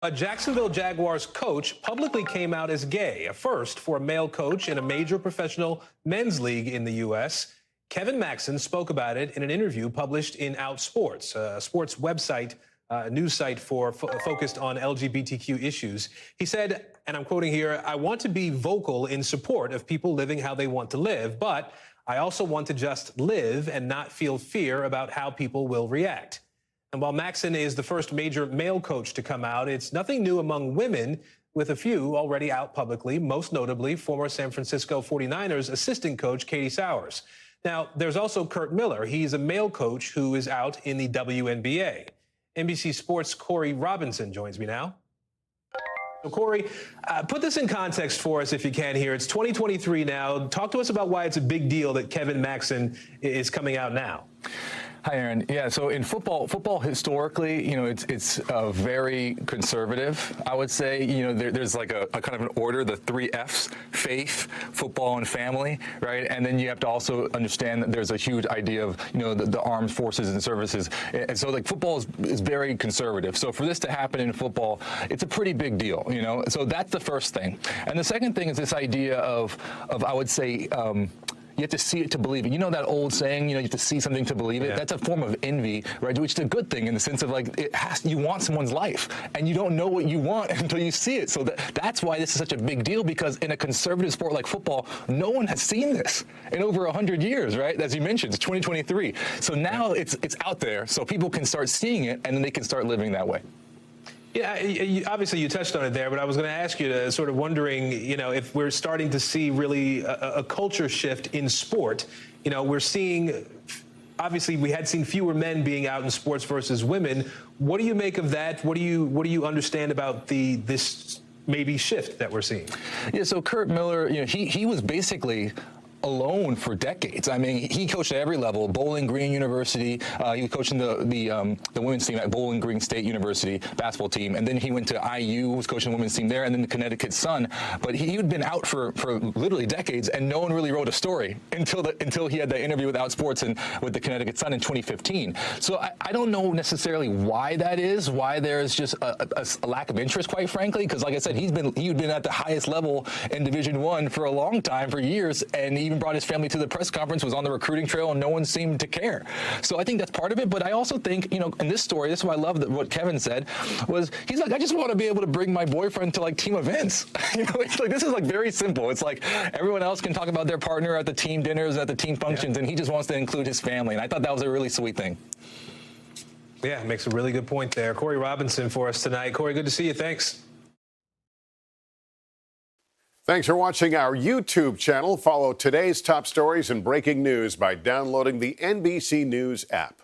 A Jacksonville Jaguars coach publicly came out as gay, a first for a male coach in a major professional men's league in the U.S. Kevin Maxen spoke about it in an interview published in Outsports, a sports website, news site focused on LGBTQ issues. He said, and I'm quoting here, "I want to be vocal in support of people living how they want to live, but I also want to just live and not feel fear about how people will react." And while Maxen is the first major male coach to come out, it's nothing new among women, with a few already out publicly, most notably former San Francisco 49ers assistant coach Katie Sowers. Now, there's also Curt Miller. He's a male coach who is out in the WNBA. NBC Sports Corey Robinson joins me now. So, Corey, put this in context for us if you can here. It's 2023 now. Talk to us about why it's a big deal that Kevin Maxen is coming out now. Hi, Aaron. Yeah, so in football historically, it's very conservative, I would say. There's like a kind of an order, the 3 Fs, faith, football, and family, right? And then you have to also understand that there's a huge idea of, the armed forces and services. And so, like, football is very conservative. So for this to happen in football, it's a pretty big deal, So that's the first thing. And the second thing is this idea of I would say, you have to see it to believe it. You know that old saying, you have to see something to believe it? Yeah. That's a form of envy, right? Which is a good thing in the sense of, like, you want someone's life, and you don't know what you want until you see it. So that's why this is such a big deal, because in a conservative sport like football, no one has seen this in over 100 years, right? As you mentioned, it's 2023. So now it's out there, so people can start seeing it, and then they can start living that way. Yeah, obviously you touched on it there, but I was going to ask you to sort of wondering, if we're starting to see really a culture shift in sport. We're seeing, obviously we had seen fewer men being out in sports versus women. What do you make of that? What do you understand about this maybe shift that we're seeing? Yeah, so Curt Miller, he was basically alone for decades. I mean, he coached at every level. Bowling Green University. He was coaching the women's team at Bowling Green State University basketball team, and then he went to IU, was coaching the women's team there, and then the Connecticut Sun. But he had been out for literally decades, and no one really wrote a story until he had that interview with Outsports and with the Connecticut Sun in 2015. So I don't know necessarily why that is. Why there's just a lack of interest, quite frankly, because like I said, he'd been at the highest level in Division I for a long time, for years, and he even brought his family to the press conference, was on the recruiting trail, and no one seemed to care. So I think that's part of it. But I also think, in this story, this is why I love what Kevin said, was he's like, I just want to be able to bring my boyfriend to, like, team events. It's like, this is, like, very simple. It's like everyone else can talk about their partner at the team dinners, at the team functions, and he just wants to include his family. And I thought that was a really sweet thing. Yeah, makes a really good point there. Corey Robinson for us tonight. Corey, good to see you. Thanks. Thanks for watching our YouTube channel. Follow today's top stories and breaking news by downloading the NBC News app.